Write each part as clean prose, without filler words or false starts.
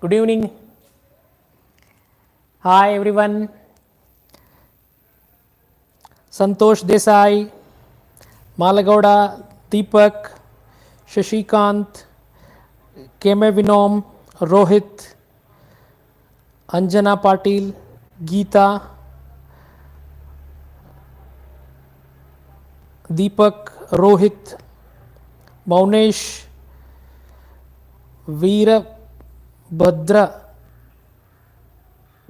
Good evening. Hi everyone. Santosh Desai, Malagowda, Deepak, Shashikant, Keme Vinom, Rohit, Anjana Patil, Geeta, Deepak, Rohit, Maunesh, Veera, Bhadra,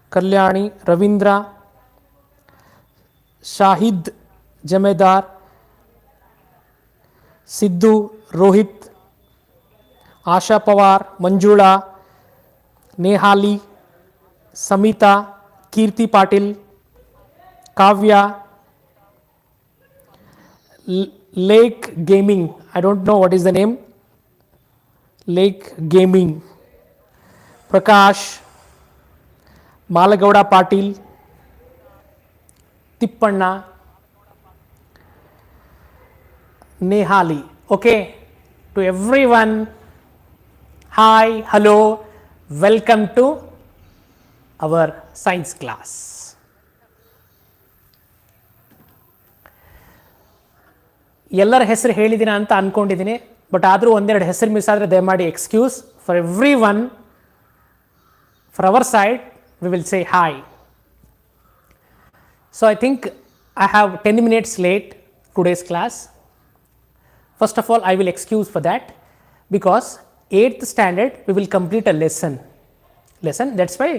Kalyani, Ravindra, Shahid Jamedar, Sidhu, Rohit, Asha Pawar, Manjula, Nehali, Samita, Kirti Patil, Kavya, Lake Gaming, I don't know what is the name, Lake Gaming, Prakash, Malagowda Patil, Tippanna, Nehali. Okay, to everyone, hi, hello, welcome to our science class. ಎಲ್ಲರ ಹೆಸರು ಹೇಳಿದಿನ ಅಂತ ಅನ್ಕೊಂಡಿದ್ದೀನಿ, but ಆದರೂ ಒಂದೆರಡು ಹೆಸರು miss ಆದರೆ ದಯಮಾಡಿ excuse. For every one, for our side we will say hi. So I think I have 10 minutes late today's class. First of all, I will excuse for that because 8th standard we will complete a lesson. That's why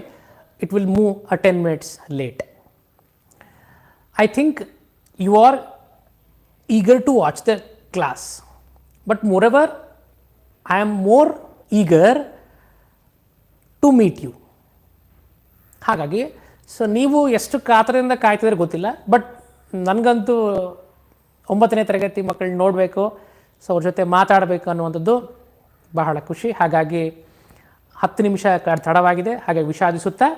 it will move a 10 minutes late. I think you are eager to watch the class, but moreover I am more eager to meet you. ಹಾಗಾಗಿ so ನೀವು ಎಷ್ಟು ಕಾತರದಿಂದ ಕಾಯ್ತಿದ್ರೆ ಗೊತ್ತಿಲ್ಲ, but ನನಗಂತೂ 9ನೇ ತರಗತಿ ಮಕ್ಕಳನ್ನ ನೋಡಬೇಕು, so ಅವ್ರ ಜೊತೆ ಮಾತಾಡಬೇಕು ಅನ್ನುವಂಥದ್ದು ಬಹಳ ಖುಷಿ. ಹಾಗಾಗಿ 10 ನಿಮಿಷ ತಡವಾಗಿದೆ, ಹಾಗಾಗಿ ವಿಷಾದಿಸುತ್ತಾ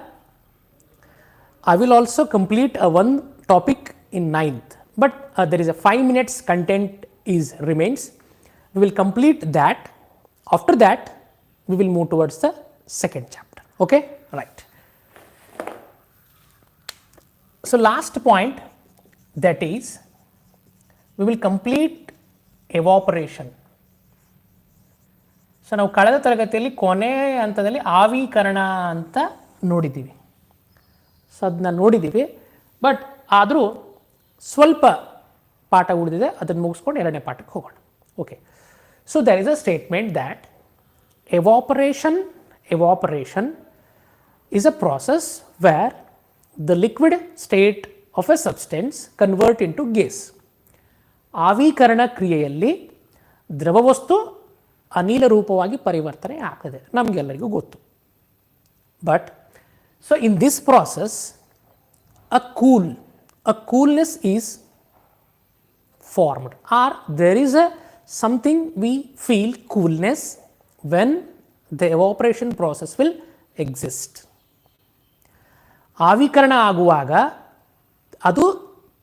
I will also complete one topic in 9th, but there is a 5 minutes content is remains. We will complete that. After that we will move towards the second chapter. Okay, right. So last point, that is we will complete evaporation. So ನಾವು ಕಳೆದ ತರಗತಿಯಲ್ಲಿ ಕೊನೆ ಹಂತದಲ್ಲಿ ಆವಿಕರಣ ಅಂತ ನೋಡಿದ್ದೀವಿ. So ಅದನ್ನ ನೋಡಿದ್ದೀವಿ, but ಆದರೂ ಸ್ವಲ್ಪ ಪಾಠ ಉಳಿದಿದೆ, ಅದನ್ನು ಮುಗಿಸ್ಕೊಂಡು ಎರಡನೇ ಪಾಠಕ್ಕೆ ಹೋಗೋಣ. Okay, so there is a statement that evaporation is a process where the liquid state of a substance convert into gas. ಆವಿಕರಣ ಕ್ರಿಯೆಯಲ್ಲಿ ದ್ರವವಸ್ತು ಅನಿಲ ರೂಪವಾಗಿ ಪರಿವರ್ತನೆ ಆಗ್ತದೆ, ನಮಗೆಲ್ಲರಿಗೂ ಗೊತ್ತು. But so in this process a coolness is formed, or there is a something we feel coolness when the evaporation process will exist. ಆವಿಕರಣ ಆಗುವಾಗ ಅದು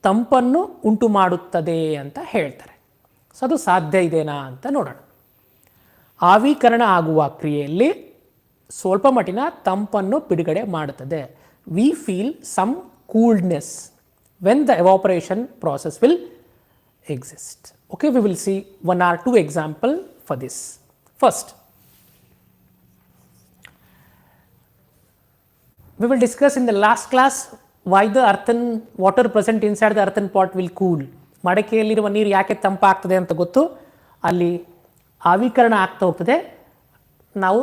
ತಂಪನ್ನು ಉಂಟು ಮಾಡುತ್ತದೆ ಅಂತ ಹೇಳ್ತಾರೆ. ಸೊ ಅದು ಸಾಧ್ಯ ಇದೆನಾ ಅಂತ ನೋಡೋಣ. ಆವಿಕರಣ ಆಗುವ ಕ್ರಿಯೆಯಲ್ಲಿ ಸ್ವಲ್ಪ ಮಟ್ಟಿನ ತಂಪನ್ನು ಬಿಡುಗಡೆ ಮಾಡುತ್ತದೆ. We feel some coolness when the evaporation process will exist. Okay, we will see one or two example for this. First, we will discuss in the last class why the earthen water present inside the earthen pot will cool. ಮಡಕೆಯಲ್ಲಿರುವ ನೀರು ಯಾಕೆ ತಂಪಾಗ್ತದೆ ಅಂತ ಗೊತ್ತು, ಅಲ್ಲಿ ಆವಿಕರಣ ಆಗ್ತಾ ಹೋಗ್ತದೆ, ನಾವು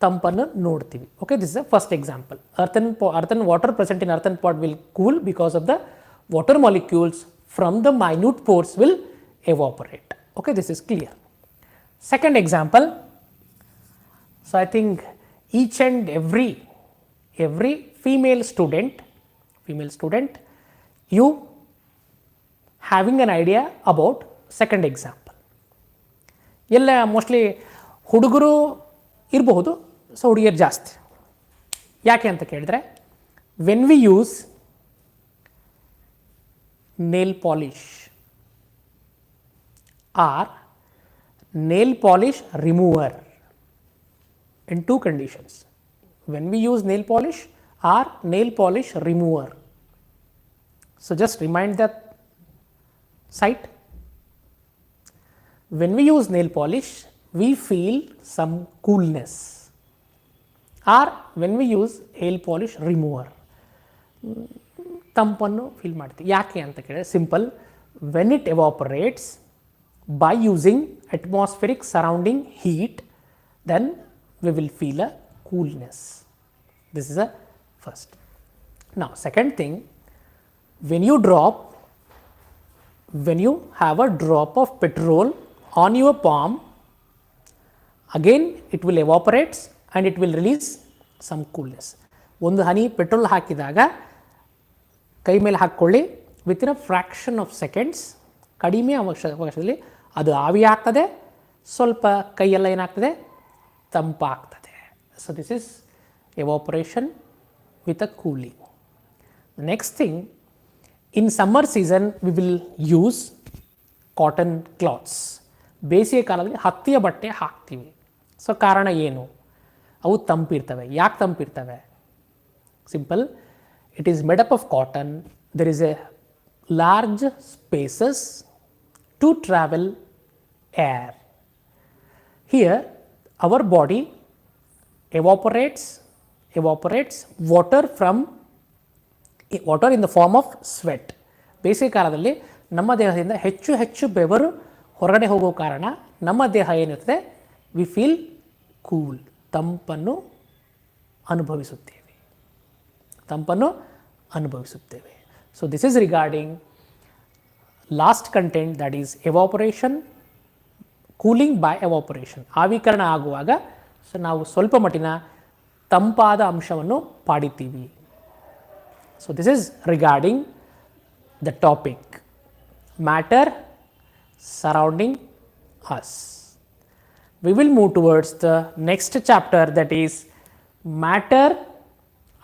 ತಂಪನ್ನು ನೋಡ್ತೀವಿ. Okay, this is the first example. earthen water present in earthen pot will cool because of the water molecules from the minute pores will evaporate. Okay, this is clear. Second example, so I think each and every female student, you having an idea about second example. ಎಲ್ಲ mostly ಹುಡುಗರು ಇರಬಹುದು, so ಹುಡುಗಿಯರು ಜಾಸ್ತಿ. ಯಾಕೆ ಅಂತ ಕೇಳಿದ್ರೆ, when we use nail polish or nail polish remover in two conditions. when we use nail polish or nail polish remover. So, just remind that site. When we use nail polish, we feel some coolness, or when we use nail polish remover, ತಂಪನ್ನು feel ಮಾಡ್ತೀವಿ. ಯಾಕೆ ಅಂತ ಕೇಳಿದ್ರೆ simple, when it evaporates by using atmospheric surrounding heat, then we will feel a coolness. This is a first. Now, second thing, when you have a drop of petrol on your palm, again it will evaporate and it will release some coolness. ಒಂದು ಹನಿ petrol ಹಾಕಿದಾಗ ಕೈ ಮೇಲೆ ಹಾಕ್ಕೊಳ್ಳಿ, within a fraction of seconds, ಕಡಿಮೆ ಅವಕಾಶದಲ್ಲಿ ಅದು ಆವಿ ಆಗ್ತದೆ, ಸ್ವಲ್ಪ ಕೈಯೆಲ್ಲ ಏನಾಗ್ತದೆ, ತಂಪಾಗ್ತದೆ. So this is evaporation with a cooling. Next thing, in summer season we will use cotton clothes. ಬೇಸಿಗೆ ಕಾಲದಲ್ಲಿ ಹತ್ತಿಯ ಬಟ್ಟೆ ಹಾಕ್ತೀವಿ. ಸೊ ಕಾರಣ ಏನು? ಅವು ತಂಪಿರ್ತವೆ. ಯಾಕೆ ತಂಪಿರ್ತವೆ? Simple, it is made up of cotton. There is a large spaces to travel air. Here our body evaporates water in the form of sweat. ಬೇಸಿಗೆ ಕಾಲದಲ್ಲಿ ನಮ್ಮ ದೇಹದಿಂದ ಹೆಚ್ಚು ಬೆವರು ಹೊರಗಡೆ ಹೋಗೋ ಕಾರಣ ನಮ್ಮ ದೇಹ ಏನಿರ್ತದೆ, ವಿ ಫೀಲ್ ಕೂಲ್, ತಂಪನ್ನು ಅನುಭವಿಸುತ್ತೇವೆ. So this is regarding last content, that is evaporation, cooling by evaporation. ಆವಿಕರಣ ಆಗುವಾಗ ಸೊ ನಾವು ಸ್ವಲ್ಪ ಮಟ್ಟಿನ ತಂಪಾದ ಅಂಶವನ್ನು ಪಡಿತೀವಿ. So this is regarding the topic matter surrounding us. We will move towards the next chapter, that is matter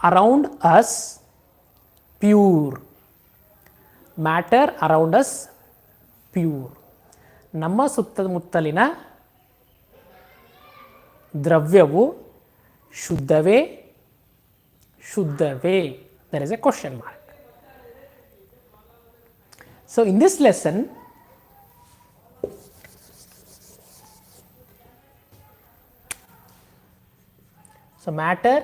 around us pure. Matter around us pure. ನಮ್ಮ ಸುತ್ತಮುತ್ತಲಿನ ದ್ರವ್ಯವು ಶುದ್ಧವೇ? There is a question mark. So in this lesson, matter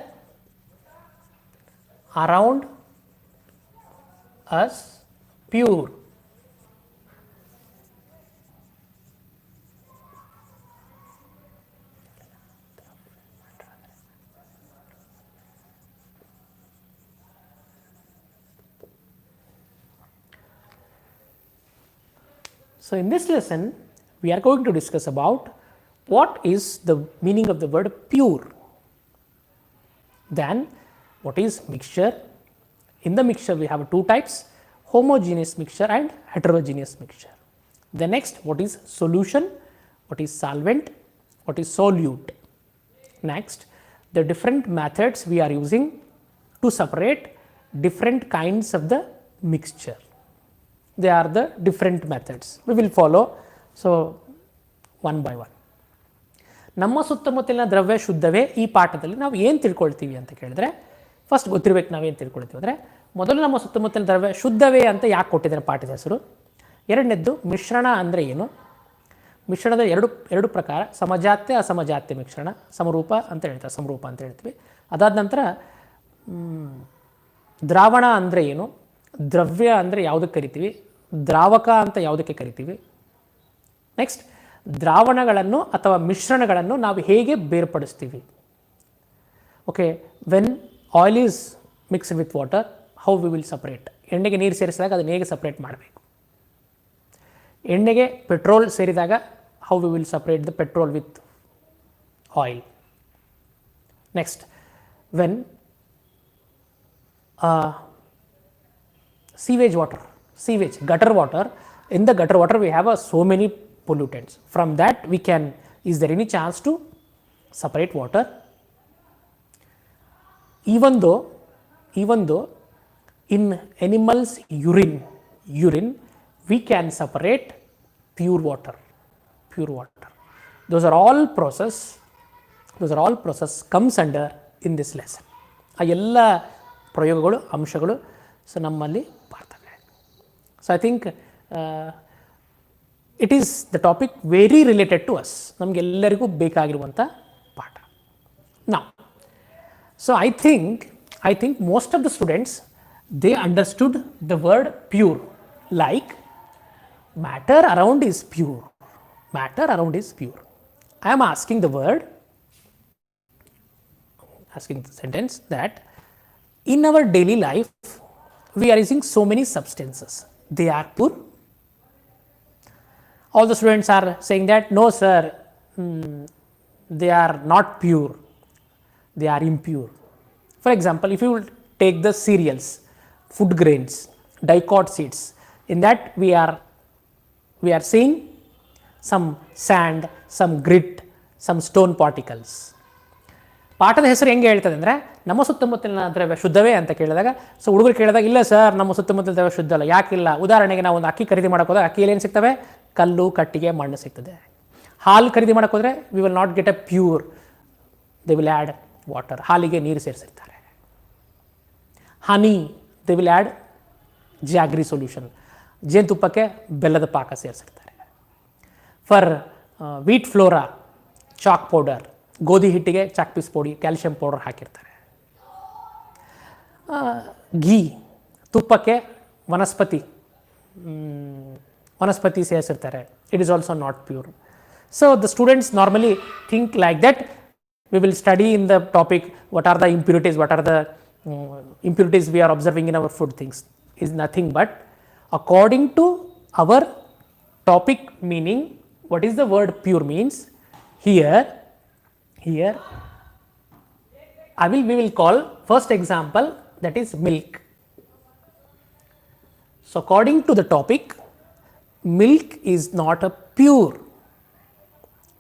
around us pure. So in this lesson we are going to discuss about what is the meaning of the word pure. Then what is mixture? In the mixture we have two types, homogeneous mixture and heterogeneous mixture. The next, what is solution, what is solvent, what is solute. Next, the different methods we are using to separate different kinds of the mixture. They are the different methods we will follow. So one by one. ನಮ್ಮ ಸುತ್ತಮುತ್ತಲಿನ ದ್ರವ್ಯ ಶುದ್ಧವೇ ಈ ಪಾಠದಲ್ಲಿ ನಾವು ಏನು ತಿಳ್ಕೊಳ್ತೀವಿ ಅಂತ ಕೇಳಿದ್ರೆ, first ಗೊತ್ತಿರಬೇಕು ನಾವೇನು ತಿಳ್ಕೊಳ್ತೀವಿ ಅಂದರೆ, ಮೊದಲು ನಮ್ಮ ಸುತ್ತಮುತ್ತಲಿನ ದ್ರವ್ಯ ಶುದ್ಧವೇ ಅಂತ ಯಾಕೆ ಕೊಟ್ಟಿದ್ದಾರೆ ಪಾಠದ ಹೆಸರು. ಎರಡನೇದ್ದು ಮಿಶ್ರಣ ಅಂದರೆ ಏನು. ಮಿಶ್ರಣದ ಎರಡು ಪ್ರಕಾರ, ಸಮಜಾತ್ಯ ಅಸಮಜಾತ್ಯ ಮಿಶ್ರಣ, ಸಮರೂಪ ಅಂತ ಹೇಳ್ತಾರೆ, ಸಮರೂಪ ಅಂತ ಹೇಳ್ತೀವಿ. ಅದಾದ ನಂತರ ದ್ರಾವಣ ಅಂದರೆ ಏನು, ದ್ರವ್ಯ ಅಂದರೆ ಯಾವುದಕ್ಕೆ ಕರಿತೀವಿ, ದ್ರಾವಕ ಅಂತ ಯಾವುದಕ್ಕೆ ಕರಿತೀವಿ. ನೆಕ್ಸ್ಟ್, ದ್ರಾವಣಗಳನ್ನು ಅಥವಾ ಮಿಶ್ರಣಗಳನ್ನು ನಾವು ಹೇಗೆ ಬೇರ್ಪಡಿಸ್ತೀವಿ. Okay, when oil is mixed with water, how we will separate. ಎಣ್ಣೆಗೆ ನೀರು ಸೇರಿಸಿದಾಗ ಅದನ್ನು ಹೇಗೆ ಸಪ್ರೇಟ್ ಮಾಡಬೇಕು. ಎಣ್ಣೆಗೆ ಪೆಟ್ರೋಲ್ ಸೇರಿದಾಗ how we will separate the petrol with oil. Next, when gutter water, in the gutter water we have so many pollutants. From that we can, is there any chance to separate water? Even though in animals urine we can separate pure water. Those are all process comes under in this lesson. ಆ ಎಲ್ಲ ಪ್ರಯೋಗಗಳು ಅಂಶಗಳು so ನಮ್ಮಲ್ಲಿ ಬರ್ತವೆ. So I think it is the topic very related to us, ನಮಗೆಲ್ಲರಿಗೂ ಬೇಕಾಗಿರುವಂಥ ಪಾಠ. ನಾವು so I think most of the students they understood the word pure, like matter around is pure. Matter around is pure. I am asking the sentence that in our daily life we are using so many substances. They are pure. All the students are saying that no sir, they are not pure. They are impure. For example, if you will take the cereals, food grains, dicot seeds, in that we are seeing some sand, some grit, some stone particles. ಪಾಠದ ಹೆಸರು ಹೆಂಗೆ ಹೇಳ್ತದೆ ಅಂದರೆ ನಮ್ಮ ಸುತ್ತಮುತ್ತಲಿನ ದ್ರವ್ಯ ಶುದ್ಧವೇ ಅಂತ ಕೇಳಿದಾಗ, ಸೊ ಹುಡುಗರು ಕೇಳಿದಾಗ ಇಲ್ಲ ಸರ್ ನಮ್ಮ ಸುತ್ತಮುತ್ತಲ ದ್ರವ್ಯ ಶುದ್ಧ ಅಲ್ಲ. ಯಾಕಿಲ್ಲ? ಉದಾಹರಣೆಗೆ ನಾವು ಒಂದು ಅಕ್ಕಿ ಖರೀದಿ ಮಾಡೋಕೆ ಹೋದಾಗ ಅಕ್ಕಿಯಲ್ಲಿ ಏನು ಸಿಗ್ತವೆ? ಕಲ್ಲು, ಕಟ್ಟಿಗೆ, ಮಣ್ಣು ಸಿಗ್ತದೆ. ಹಾಲು ಖರೀದಿ ಮಾಡೋಕೆ ಹೋದರೆ we will not get a pure, they will add water. ಹಾಲಿಗೆ ನೀರು ಸೇರಿಸಿರ್ತಾರೆ. Honey they will add jaggery solution, ಜೇನುತುಪ್ಪಕ್ಕೆ ಬೆಲ್ಲದ ಪಾಕ ಸೇರಿಸಿರ್ತಾರೆ. For wheat flour chalk powder, ಗೋಧಿ ಹಿಟ್ಟಿಗೆ chalk piece powder, calcium powder ಹಾಕಿರ್ತಾರೆ. ಘೀ ತುಪ್ಪಕ್ಕೆ ವನಸ್ಪತಿ ಸೇರಿಸಿರ್ತಾರೆ. It is also not pure. So the students normally think like that we will study in the topic what are the impurities we are observing in our food things. Is nothing but according to our topic meaning, what is the word pure means. Here we will call first example, that is milk. So according to the topic, milk is not a pure,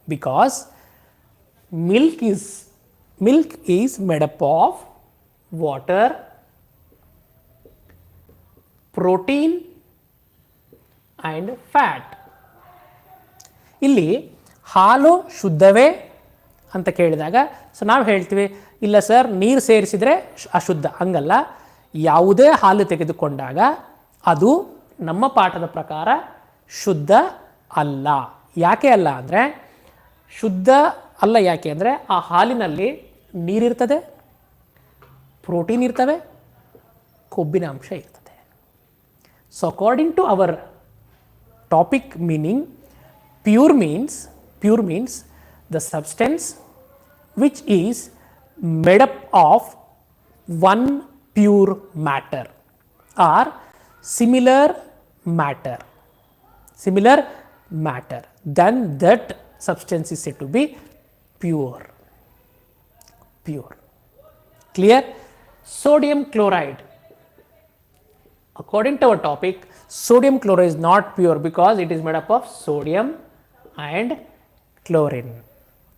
because milk is made up of water, protein and fat. ಇಲ್ಲಿ ಹಾಲು ಶುದ್ಧವೇ ಅಂತ ಕೇಳಿದಾಗ so ನಾವು ಹೇಳ್ತೀವಿ ಇಲ್ಲ sir ನೀರು ಸೇರಿಸಿದರೆ ಅಶುದ್ಧ. ಹಂಗಲ್ಲ, ಯಾವುದೇ ಹಾಲು ತೆಗೆದುಕೊಂಡಾಗ ಅದು ನಮ್ಮ ಪಾಠದ ಪ್ರಕಾರ ಶುದ್ಧ ಅಲ್ಲ. ಯಾಕೆ ಅಲ್ಲ ಅಂದರೆ ಶುದ್ಧ ಅಲ್ಲ ಯಾಕೆ ಅಂದರೆ ಆ ಹಾಲಿನಲ್ಲಿ ನೀರಿರ್ತದೆ, ಪ್ರೋಟೀನ್ ಇರ್ತವೆ, ಕೊಬ್ಬಿನ ಅಂಶ ಇರ್ತದೆ. So according to our topic meaning, pure means the substance which is made up of one pure matter or similar matter, then that substance is said to be pure. Clear? Sodium chloride, according to our topic, sodium chloride is not pure because it is made up of sodium and chlorine.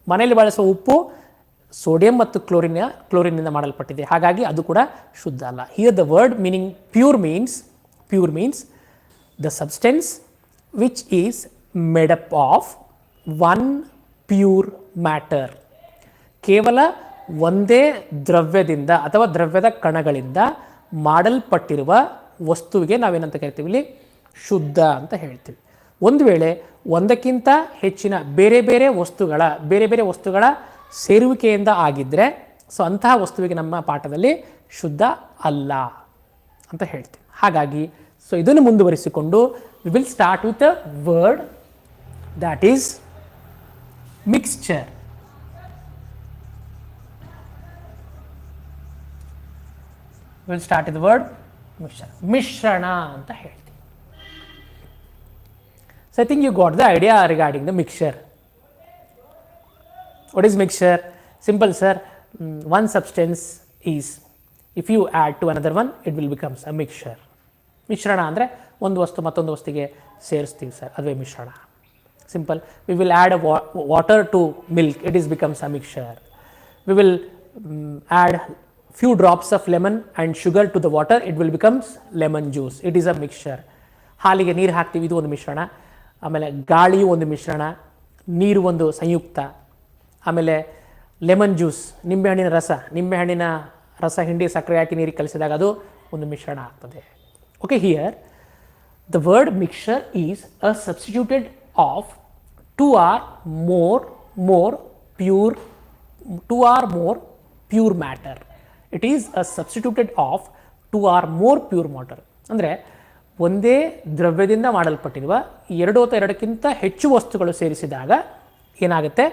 ಮನೆಯಲ್ಲಿ ಬಳಸುವ ಉಪ್ಪು sodium ಮತ್ತು ಕ್ಲೋರಿನ್ನಿಂದ ಮಾಡಲ್ಪಟ್ಟಿದೆ, ಹಾಗಾಗಿ ಅದು ಕೂಡ ಶುದ್ಧ ಅಲ್ಲ. Here the word meaning pure means the substance which is made up of one pure matter. ಕೇವಲ ಒಂದೇ ದ್ರವ್ಯದಿಂದ ಅಥವಾ ದ್ರವ್ಯದ ಕಣಗಳಿಂದ ಮಾಡಲ್ಪಟ್ಟಿರುವ ವಸ್ತುವಿಗೆ ನಾವೇನಂತ ಕರಿತೀವಿ, ಇಲ್ಲಿ ಶುದ್ಧ ಅಂತ ಹೇಳ್ತೀವಿ. ಒಂದು ವೇಳೆ ಒಂದಕ್ಕಿಂತ ಹೆಚ್ಚಿನ ಬೇರೆ ಬೇರೆ ವಸ್ತುಗಳ ಸೇರುವಿಕೆಯಿಂದ ಆಗಿದ್ದರೆ ಸೊ ಅಂತಹ ವಸ್ತುವಿಗೆ ನಮ್ಮ ಪಾಠದಲ್ಲಿ ಶುದ್ಧ ಅಲ್ಲ ಅಂತ ಹೇಳ್ತೀವಿ. ಹಾಗಾಗಿ ಸೊ ಇದನ್ನು ಮುಂದುವರಿಸಿಕೊಂಡು we will start with a word that is mixture. We will start with the word mixture. ಮಿಶ್ರಣ ಅಂತ ಹೇಳ್ತೀವಿ. So I think you got the idea regarding the mixture. What is mixture? Simple sir, one substance is, if you add to another one, it will becomes a mixture. ಮಿಶ್ರಣ ಅಂದರೆ ಒಂದು ವಸ್ತು ಮತ್ತೊಂದು ವಸ್ತುವಿಗೆ ಸೇರಿಸ್ತೀವಿ sir, ಅದುವೇ ಮಿಶ್ರಣ. Simple. We will add water to milk, it is becomes a mixture. We will add few drops of lemon and sugar to the water, it will becomes lemon juice, it is a mixture. ಹಾಲಿಗೆ ನೀರು ಹಾಕ್ತೀವಿ, ಇದು ಒಂದು ಮಿಶ್ರಣ. ಆಮೇಲೆ ಗಾಳಿಯು ಒಂದು ಮಿಶ್ರಣ, ನೀರು ಒಂದು ಸಂಯುಕ್ತ. ಆಮೇಲೆ ಲೆಮನ್ ಜ್ಯೂಸ್, ನಿಂಬೆಹಣ್ಣಿನ ರಸ ಹಿಂಡಿ ಸಕ್ಕರೆ ಹಾಕಿ ನೀರಿಗೆ ಕಲಿಸಿದಾಗ ಅದು ಒಂದು ಮಿಶ್ರಣ ಆಗ್ತದೆ. Okay, here the word mixture is a substituted of two or more pure matter. It is a substituted of two or more pure matter. ಅಂದರೆ ಒಂದೇ ದ್ರವ್ಯದಿಂದ ಮಾಡಲ್ಪಟ್ಟಿರುವ ಎರಡು ಅಥವಾ ಎರಡಕ್ಕಿಂತ ಹೆಚ್ಚು ವಸ್ತುಗಳು ಸೇರಿಸಿದಾಗ ಏನಾಗುತ್ತೆ?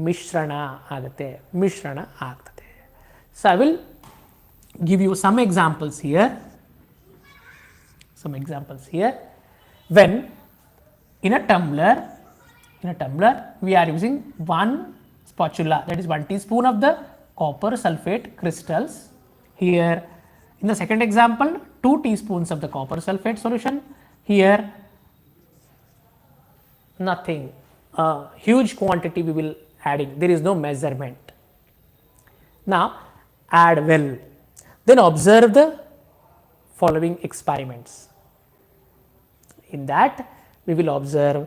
ಮಿಶ್ರಣ ಆಗುತ್ತೆ, ಮಿಶ್ರಣ ಆಗ್ತದೆ. So I will give you some examples here. When in a tumbler we are using 1 spatula, that is 1 teaspoon of the copper sulfate crystals. Here in the second example 2 teaspoons of the copper sulfate solution. Here nothing, a huge quantity we will adding, there is no measurement. Now add well, then observe the following experiments. In that we will observe,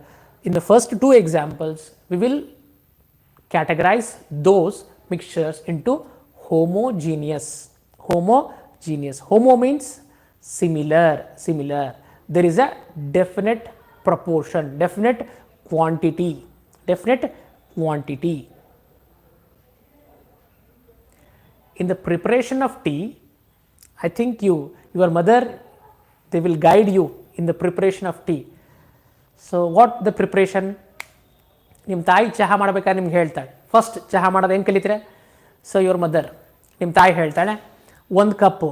in the first two examples we will categorize those mixtures into homogeneous. Homo means similar. There is a definite proportion, definite quantity. In the preparation of tea, I think your mother, they will guide you in the preparation of tea. So what the preparation? ನಿಮ್ಮ ತಾಯಿ ಚಹಾ ಮಾಡಬೇಕಾದ್ರೆ ನಿಮ್ಗೆ ಹೇಳ್ತಾಳೆ, first ಚಹಾ ಮಾಡೋದು ಹೆಂಗೆ ಕಲಿತೀರ? So your mother, ನಿಮ್ಮ ತಾಯಿ ಹೇಳ್ತಾಳೆ, 1 ಕಪ್ಪು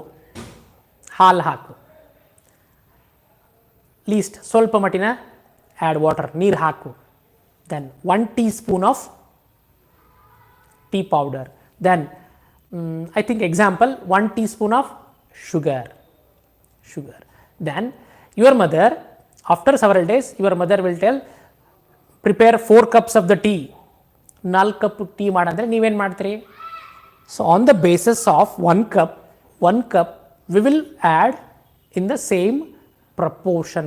ಹಾಲು ಹಾಕು, ಲೀಸ್ಟ್ ಸ್ವಲ್ಪ ಮಟ್ಟಿನ ಆ್ಯಡ್ ವಾಟರ್, ನೀರು ಹಾಕು, then 1 teaspoon of tea powder, then I think example 1 teaspoon of sugar. Then your mother, after several days, your mother will tell, prepare 4 cups of the tea. 4 cup tea ಮಾಡಂದ್ರೆ ನೀವೇನು ಮಾಡ್ತೀರಿ? So on the basis of 1 cup we will add in the same proportion.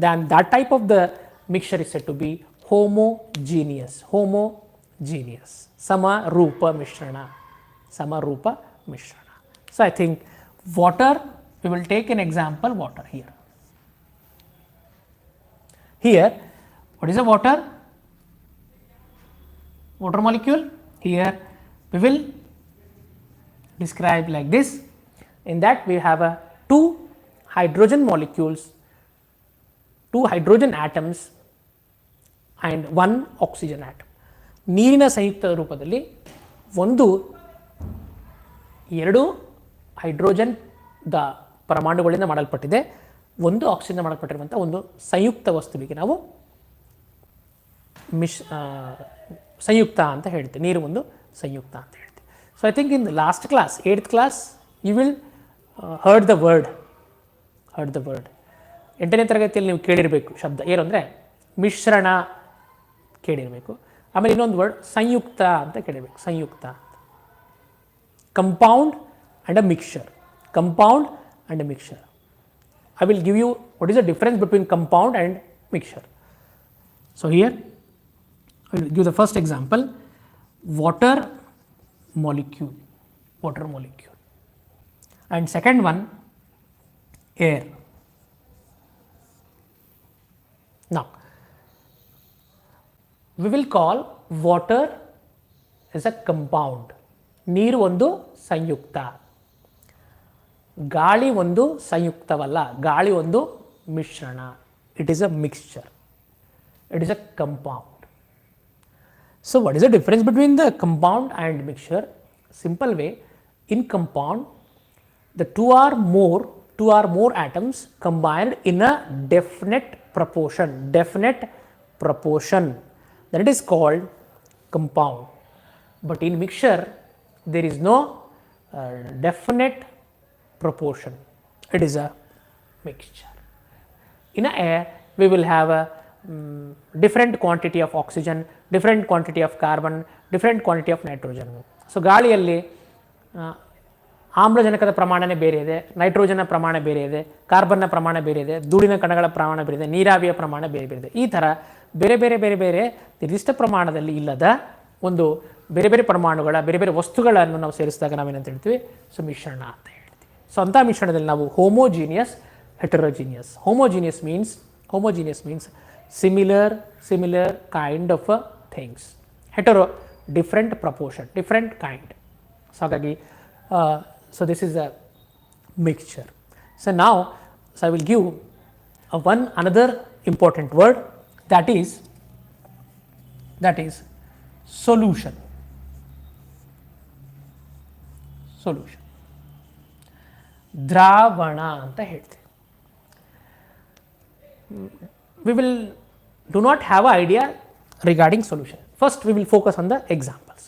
Then that type of the mixture is said to be homogeneous. Samarupa Mishrana. So I think water, we will take an example, water here. What is a water? Water molecule. Here we will describe like this. In that we have 2 hydrogen molecules, 2 hydrogen atoms and 1 oxygen atom. ನೀರಿನ ಸಂಯುಕ್ತ ರೂಪದಲ್ಲಿ 2 hydrogen ಪರಮಾಣುಗಳಿಂದ ಮಾಡಲ್ಪಟ್ಟಿದೆ, 1 oxygen ಮಾಡಲ್ಪಟ್ಟಿರುವಂಥ ಒಂದು ಸಂಯುಕ್ತ ವಸ್ತುವಿಗೆ ನಾವು ಸಂಯುಕ್ತ ಅಂತ ಹೇಳ್ತೀವಿ. ನೀರು ಒಂದು ಸಂಯುಕ್ತ ಅಂತ ಹೇಳ್ತೀವಿ. So I think in last class, 8th class, you will heard the word. 8ನೇ ತರಗತಿಯಲ್ಲಿ ನೀವು ಕೇಳಿರಬೇಕು ಶಬ್ದ ಏನು ಅಂದರೆ ಮಿಶ್ರಣ ಕೇಳಿರಬೇಕು. ಆಮೇಲೆ ಇನ್ನೊಂದು ವರ್ಡ್ ಸಂಯುಕ್ತ ಅಂತ ಕೇಳಿರಬೇಕು. ಸಂಯುಕ್ತ, compound and a mixture. I will give you what is the difference between compound and mixture. So here I will give the first example, water molecule, and second one air. Now we will call water as a compound. ನೀರು ಒಂದು ಸಂಯುಕ್ತ, ಗಾಳಿ ಒಂದು ಸಂಯುಕ್ತವಲ್ಲ, ಗಾಳಿ ಒಂದು ಮಿಶ್ರಣ. It is a mixture, it is a compound. So what is the difference between the compound and mixture? Simple way, in compound the two or more atoms combined in a definite proportion, that is called compound. But in mixture there is no definite proportion, it is a mixture. In air we will have a different quantity of oxygen, different quantity of carbon, different quantity of nitrogen. So ಗಾಳಿಯಲ್ಲಿ ಆಮ್ಲಜನಕದ ಪ್ರಮಾಣನೇ ಬೇರೆ ಇದೆ, ನೈಟ್ರೋಜನ್ನ ಪ್ರಮಾಣ ಬೇರೆ ಇದೆ, ಕಾರ್ಬನ್ನ ಪ್ರಮಾಣ ಬೇರೆ ಇದೆ, ಧೂಳಿನ ಕಣಗಳ ಪ್ರಮಾಣ ಬೇರೆ ಇದೆ, ನೀರಾವಿಯ ಪ್ರಮಾಣ ಬೇರೆ ಬೇರೆ ಇದೆ. ಈ ಥರ ಬೇರೆ ಬೇರೆ ಬೇರೆ ಬೇರೆ ನಿರ್ದಿಷ್ಟ ಪ್ರಮಾಣದಲ್ಲಿ ಇಲ್ಲದ ಒಂದು ಬೇರೆ ಬೇರೆ ಪರಮಾಣುಗಳ ಬೇರೆ ಬೇರೆ ವಸ್ತುಗಳನ್ನು ನಾವು ಸೇರಿಸಿದಾಗ ನಾವೇನಂತ ಹೇಳ್ತೀವಿ, ಸೊ ಮಿಶ್ರಣ ಅಂತ ಹೇಳ್ತೀವಿ. ಸೊ ಅಂಥ ಮಿಶ್ರಣದಲ್ಲಿ ನಾವು homogeneous, heterogeneous. Homogeneous means similar kind of things. Hetero different proportion, different kind. So ಹಾಗಾಗಿ so this is a mixture. So now I will give another important word, that is solution. ದ್ರಾವಣ ಅಂತ ಹೇಳ್ತೀವಿ. We will do not have an idea regarding solution. First we will focus on the examples.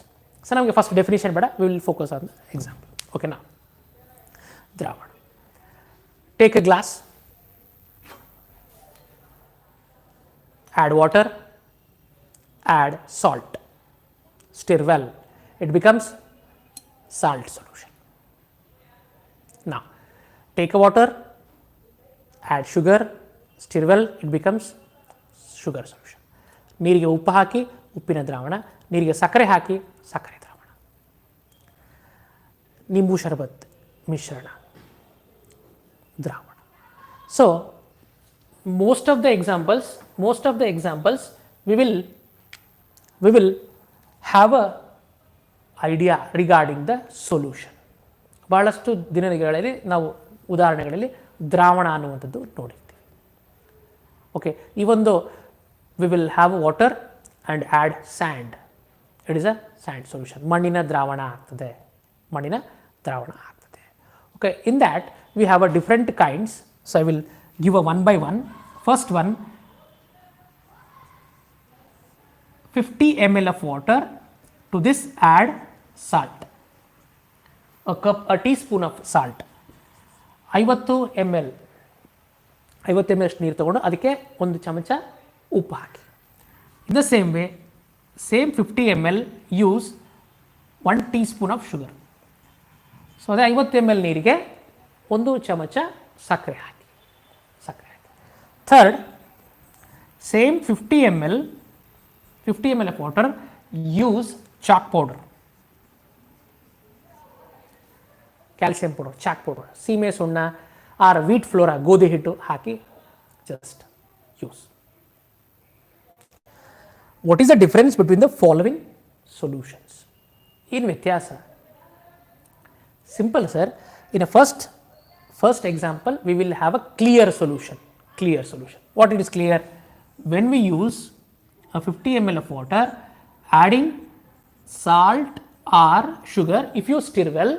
So ನಮಗೆ first definition ಬೇಡ, we will focus on the example. Okay, now ದ್ರಾವಣ. Take a glass, add water, add salt, stir well, it becomes salt solution. Now take a water, add sugar, stir well, it becomes sugar solution. ನೀರಿಗೆ ಉಪ್ಪು ಹಾಕಿ ಉಪ್ಪಿನ ದ್ರಾವಣ, ನೀರಿಗೆ ಸಕ್ಕರೆ ಹಾಕಿ ಸಕ್ಕರೆ ದ್ರಾವಣ. ನಿಂಬು ಶರಬತ್ ಮಿಶ್ರಣ, ದ್ರಾವಣ. So most of the examples we will have a idea regarding the solution. ಬಹಳಷ್ಟು ದಿನಗಳಲ್ಲಿ ನಾವು ಉದಾಹರಣೆಗಳಲ್ಲಿ ದ್ರಾವಣ ಅನ್ನುವಂಥದ್ದು ನೋಡಿರ್ತೀವಿ. ಓಕೆ, ಈ ಒಂದು we will have water and add sand, it is a sand solution. ಮಣ್ಣಿನ ದ್ರಾವಣ ಆಗ್ತದೆ. Okay, in that we have a different kinds. So I will give a one by one. First one, 50 ml of water, to this add salt, a teaspoon of salt. 50 ml ನೀರು ತಗೊಂಡು ಅದಕ್ಕೆ ಒಂದು ಚಮಚ ಉಪ್ಪು ಹಾಕಿ. In the same way, same 50 ml use 1 teaspoon of sugar. So ಅದೇ 50 ml ನೀರಿಗೆ ಒಂದು ಚಮಚ ಸಕ್ಕರೆ ಹಾಕಿ. Third, same 50 ml of water, use chalk powder, calcium powder, chalk powder, ಸೀಮೆ ಸುಣ್ಣ ಆರ್ ವೀಟ್ ಫ್ಲೋರ, ಗೋಧಿ ಹಿಟ್ಟು ಹಾಕಿ just use. What is the difference between the following solutions? ಏನು ವ್ಯತ್ಯಾಸ? Simple, sir. In a first example, we will have a clear solution. What it is clear? When we use a 50 ml of water, adding salt or sugar, if you stir well,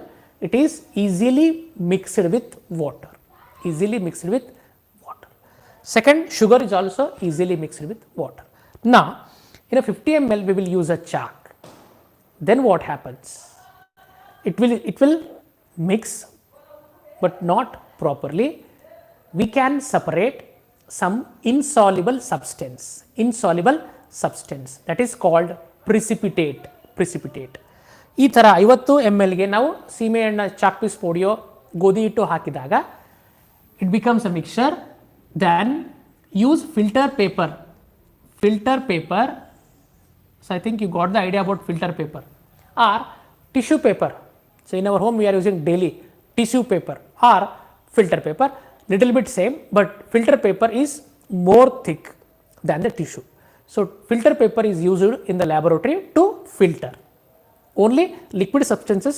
it is easily mixed with water. Second, sugar is also easily mixed with water. Now, in a 50 ml, we will use a chalk. Then what happens? It will mix, but not properly. We can separate some insoluble substance, that is called precipitate. ಈ ಥರ 50 ml ಗೆ ನಾವು ಸೀಮೆಎಣ್ಣೆ, chalk piece ಪುಡಿಯೋ, ಗೋಧಿ ಹಿಟ್ಟು ಹಾಕಿದಾಗ it becomes a mixture. Then use filter paper. So I think you got the idea about filter paper or tissue paper. So in our home we are using daily tissue paper or filter paper, little bit same, but filter paper is more thick than the tissue. So filter paper is used in the laboratory to filter. Only liquid substances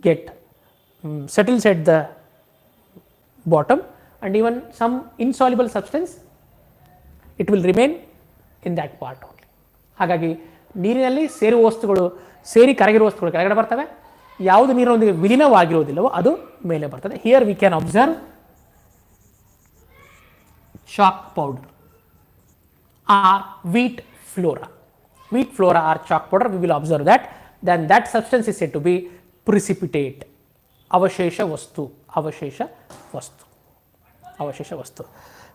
get settles at the bottom, and even some insoluble substance, it will remain in that part only. ಹಾಗಾಗಿ ನೀರಿನಲ್ಲಿ ಸೇರುವ ವಸ್ತುಗಳು, ಸೇರಿ ಕರಗಿರುವ ವಸ್ತುಗಳು ಕೆಳಗಡೆ ಬರ್ತವೆ, ಯಾವುದು ನೀರಿನೊಂದಿಗೆ ವಿಲೀನವಾಗಿರುವುದಿಲ್ಲವೋ ಅದು ಮೇಲೆ ಬರ್ತದೆ. Here we can observe chalk powder or wheat flora or chalk powder. We will observe that. Then that substance is said to be precipitate, avashesha vastu.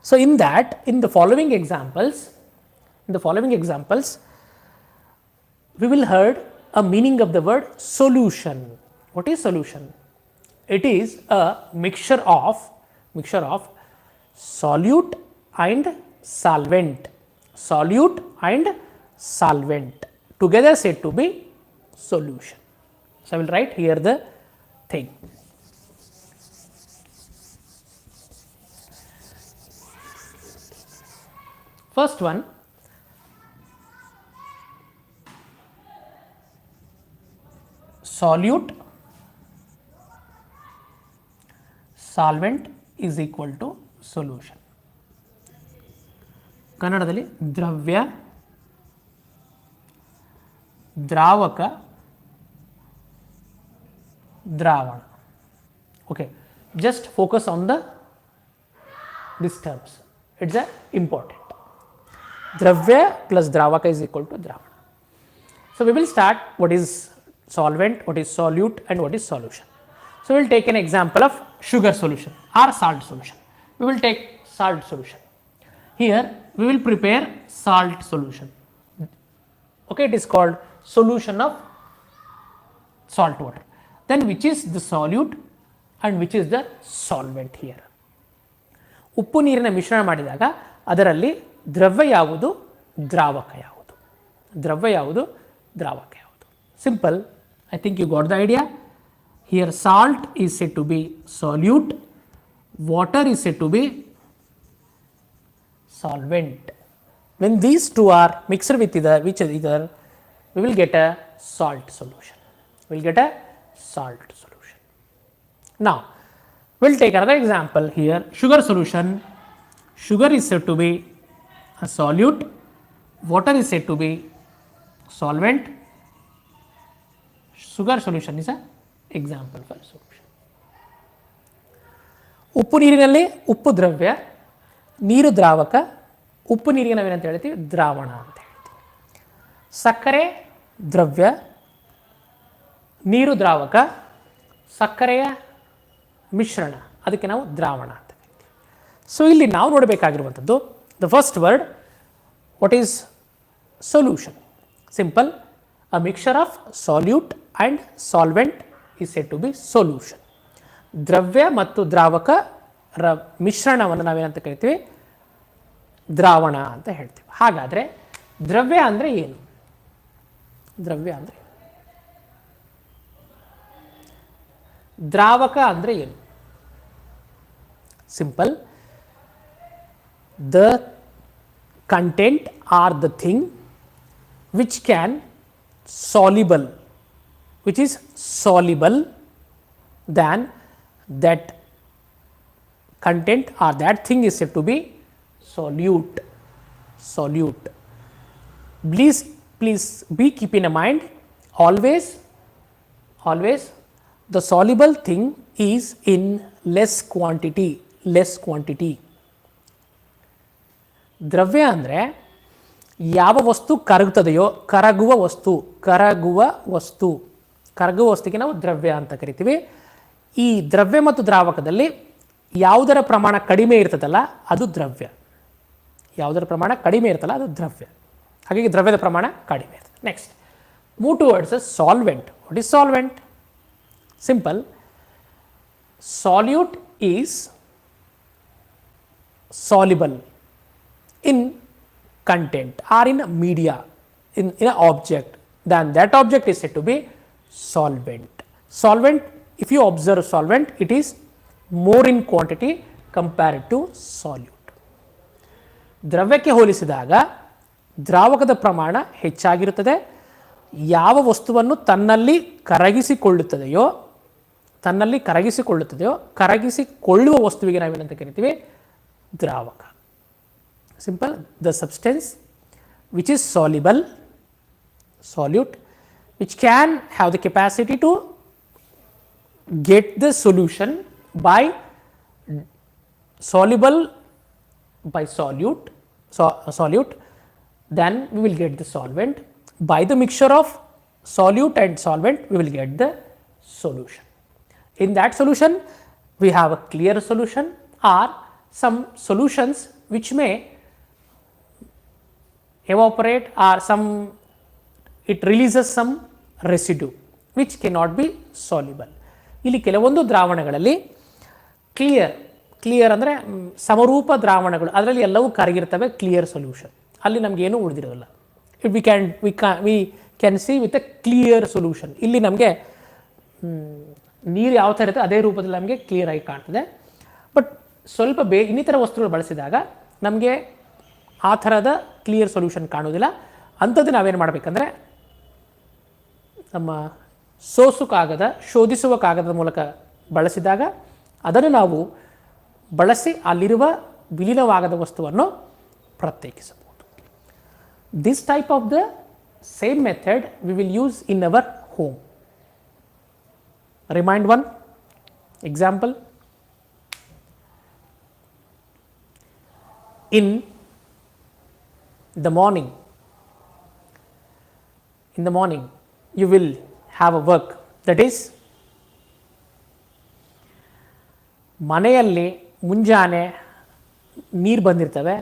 So in the following examples, we will heard a meaning of the word solution. What is solution? It is a mixture of solute and solvent. Solute and solvent together said to be solution. So, I will write here the thing. First one, solute solvent is equal to solution. ಕನ್ನಡದಲ್ಲಿ ದ್ರವ್ಯ ದ್ರಾವಕ ದ್ರಾವಣ. Okay, just focus on these terms. It's important. Dravya plus dravaka is equal to dravana. So, we will start what is solvent, what is solute and what is solution. So, we will take an example of sugar solution or salt solution. We will take salt solution. Here we will prepare salt solution. Okay, it is called solution of salt water. Then which is the solute and which is the solvent here? ಉಪ್ಪು ನೀರಿನ ಮಿಶ್ರಣ ಮಾಡಿದಾಗ ಅದರಲ್ಲಿ ದ್ರವ್ಯ ಯಾವುದು ದ್ರಾವಕ ಯಾವುದು, ದ್ರವ್ಯ ಯಾವುದು ದ್ರಾವಕ ಯಾವುದು. Simple, I think you got the idea. Here salt is said to be solute, water is said to be solvent. When these two are mixed with each other, we will get a salt solution. We will get a salt solution. Now, we will take another example here. Sugar solution. Sugar is said to be a solute, water is said to be solvent. Sugar solution is an example for solution. ಉಪ್ಪು ನೀರಿನಲ್ಲಿ ಉಪ್ಪು ದ್ರವ್ಯ, ನೀರು ದ್ರಾವಕ, ಉಪ್ಪು ನೀರಿಗೆ ನಾವೇನಂತ ಹೇಳ್ತೀವಿ ದ್ರಾವಣ ಅಂತ ಹೇಳ್ತೀವಿ. ಸಕ್ಕರೆ ದ್ರವ್ಯ, ನೀರು ದ್ರಾವಕ, ಸಕ್ಕರೆಯ ಮಿಶ್ರಣ, ಅದಕ್ಕೆ ನಾವು ದ್ರಾವಣ ಅಂತ ಹೇಳ್ತೀವಿ. ಸೊ ಇಲ್ಲಿ ನಾವು ನೋಡಬೇಕಾಗಿರುವಂಥದ್ದು the first word, what is solution. Simple, a mixture of solute and solvent is said to be solution. ದ್ರವ್ಯ ಮತ್ತು ದ್ರಾವಕರ ಮಿಶ್ರಣವನ್ನು ನಾವೇನಂತ ಕರಿತೀವಿ ದ್ರಾವಣ ಅಂತ ಹೇಳ್ತೀವಿ. ಹಾಗಾದರೆ ದ್ರವ್ಯ ಅಂದರೆ ಏನು? ದ್ರವ್ಯ ಅಂದರೆ ದ್ರಾವಕ ಅಂದರೆ ಏನು? Simple, the content are the thing which can soluble, which is soluble than that content or that thing is said to be solute. Solute. Please be keep in mind always the soluble thing is in less quantity. ದ್ರವ್ಯ ಅಂದರೆ ಯಾವ ವಸ್ತು ಕರಗುತ್ತದೆಯೋ, ಕರಗುವ ವಸ್ತುವಿಗೆ ನಾವು ದ್ರವ್ಯ ಅಂತ ಕರಿತೀವಿ. ಈ ದ್ರವ್ಯ ಮತ್ತು ದ್ರಾವಕದಲ್ಲಿ ಯಾವುದರ ಪ್ರಮಾಣ ಕಡಿಮೆ ಇರ್ತದಲ್ಲ ಅದು ದ್ರವ್ಯ, ಯಾವುದರ ಪ್ರಮಾಣ ಕಡಿಮೆ ಇರ್ತಲ್ಲ ಅದು ದ್ರವ್ಯ. ಹಾಗಾಗಿ ದ್ರವ್ಯದ ಪ್ರಮಾಣ ಕಡಿಮೆ ಇರ್ತದೆ. Next, move towards solvent. What is solvent? Simple, salute is soluble in content or in a media, in an object, then that object is said to be solvent. Solvent, if you observe solvent, it is more in quantity compared to solute. ದ್ರವ್ಯಕ್ಕೆ ಹೋಲಿಸಿದಾಗ ದ್ರಾವಕದ ಪ್ರಮಾಣ ಹೆಚ್ಚಾಗಿರುತ್ತದೆ. ಯಾವ ವಸ್ತುವನ್ನು ತನ್ನಲ್ಲಿ ಕರಗಿಸಿಕೊಳ್ಳುತ್ತದೆಯೋ ಕರಗಿಸಿಕೊಳ್ಳುವ ವಸ್ತುವಿಗೆ ನಾವೇನಂತ ಕರಿತೀವಿ ದ್ರಾವಕ. Simple, the substance which is soluble, solute, which can have the capacity to get the solution by solute, then we will get the solvent. By the mixture of solute and solvent, we will get the solution. In that solution, we have a clear solution or some solutions which may evaporate or it releases some residue which cannot be soluble. ಇಲ್ಲಿ ಕೆಲವೊಂದು ದ್ರಾವಣಗಳಲ್ಲಿ clear ಅಂದರೆ ಸಮರೂಪ ದ್ರಾವಣಗಳು, ಅದರಲ್ಲಿ ಎಲ್ಲವೂ ಕರಗಿರ್ತವೆ, clear solution, ಅಲ್ಲಿ ನಮಗೇನು ಉಳಿದಿರೋಲ್ಲ. We can see with a clear solution. ಇಲ್ಲಿ ನಮಗೆ ನೀರು ಯಾವ ಥರ ಇರುತ್ತೆ ಅದೇ ರೂಪದಲ್ಲಿ ನಮಗೆ ಕ್ಲಿಯರ್ ಆಗಿ ಕಾಣ್ತದೆ. ಬಟ್ ಸ್ವಲ್ಪ ಇನ್ನಿತರ ವಸ್ತುಗಳು ಬಳಸಿದಾಗ ನಮಗೆ ಆ ಥರದ ಕ್ಲಿಯರ್ ಸೊಲ್ಯೂಷನ್ ಕಾಣೋದಿಲ್ಲ. ಅಂಥದ್ದು ನಾವೇನು ಮಾಡಬೇಕಂದ್ರೆ ನಮ್ಮ ಸೋಸು ಕಾಗದ, ಶೋಧಿಸುವ ಕಾಗದದ ಮೂಲಕ ಬಳಸಿದಾಗ ಅದನ್ನು ನಾವು ಬಳಸಿ ಅಲ್ಲಿರುವ ವಿಲೀನವಾಗದ ವಸ್ತುವನ್ನು ಪ್ರತ್ಯೇಕಿಸಬಹುದು. This type of the same method we will use in our home. Remind one example. In the morning, you will have a work that is, ಮನೆಯಲ್ಲಿ ಮುಂಜಾನೆ ನೀರು ಬಂದಿರ್ತವೆ,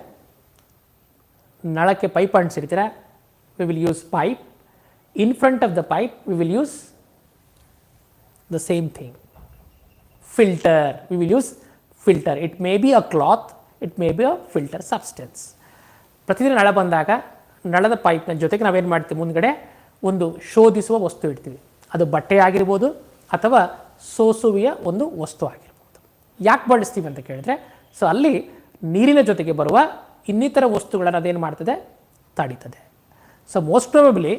ನಳಕ್ಕೆ pipe ಅಂಟಿಸಿರ್ತೀರ, we will use pipe. In front of the pipe we will use the same thing, filter. We will use filter. It may be a cloth, it may be a filter substance. ಪ್ರತಿದಿನ ನಳ ಬಂದಾಗ ನಳದ ಪೈಪ್ನ ಜೊತೆಗೆ ನಾವೇನು ಮಾಡ್ತೀವಿ, ಮುಂದ್ಗಡೆ ಒಂದು ಶೋಧಿಸುವ ವಸ್ತು ಇಡ್ತೀವಿ. ಅದು ಬಟ್ಟೆ ಆಗಿರ್ಬೋದು ಅಥವಾ ಸೋಸುವಿಯ ಒಂದು ವಸ್ತು ಆಗಿರ್ಬೋದು. ಯಾಕೆ ಬಳಸ್ತೀವಿ ಅಂತ ಕೇಳಿದ್ರೆ, ಸೊ ಅಲ್ಲಿ ನೀರಿನ ಜೊತೆಗೆ ಬರುವ ಇನ್ನಿತರ ವಸ್ತುಗಳನ್ನು ಅದೇನು ಮಾಡ್ತದೆ, ತಡೀತದೆ. ಸೊ ಮೋಸ್ಟ್ ಪ್ರಾಬಬ್ಲಿ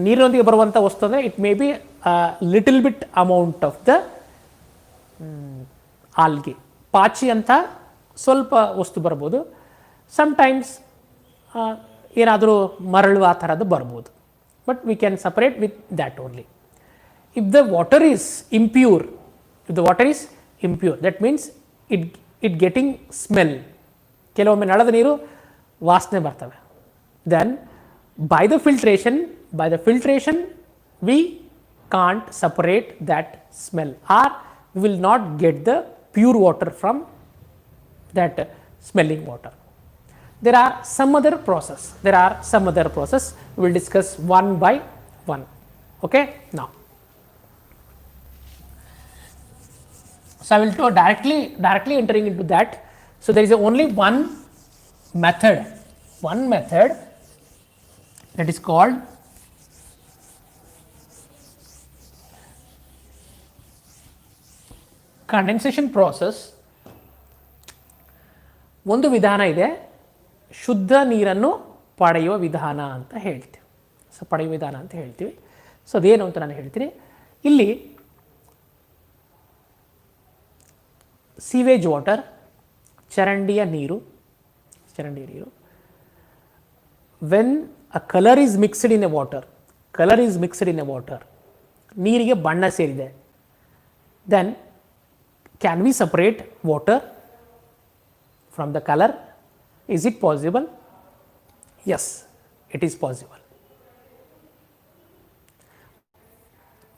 ನೀರಿನೊಂದಿಗೆ ಬರುವಂಥ ವಸ್ತು ಅಂದರೆ it may be little bit amount of the algae, ಪಾಚಿ ಅಂತ ಸ್ವಲ್ಪ ವಸ್ತು ಬರ್ಬೋದು. ಸಮ್ಟೈಮ್ಸ್ ಏನಾದರೂ ಮರಳು ಆ ಥರದ್ದು ಬರ್ಬೋದು. But we can separate with that only. If the water is impure, that means it getting smell. ಕೆಲವೊಮ್ಮೆ ನಳದ ನೀರು ವಾಸನೆ ಬರ್ತವೆ. Then by the filtration we can't separate that smell, or we will not get the pure water from that smelling water. There are some other process, we will discuss one by one. Okay, now so I will go directly entering into that. So there is only one method that is called condensation process. ಒಂದು ವಿಧಾನ ಇದೆ, ಶುದ್ಧ ನೀರನ್ನು ಪಡೆಯುವ ವಿಧಾನ ಅಂತ ಹೇಳ್ತೀವಿ. So ಅದೇನು ಅಂತ ನಾನು ಹೇಳ್ತೀನಿ. ಇಲ್ಲಿ ಸೀವೇಜ್ ವಾಟರ್, ಚರಂಡಿಯ ನೀರು, when a color is mixed in a water, ನೀರಿಗೆ ಬಣ್ಣ ಸೇರಿದೆ, then can we separate water from the color? Is it possible? Yes, it is possible.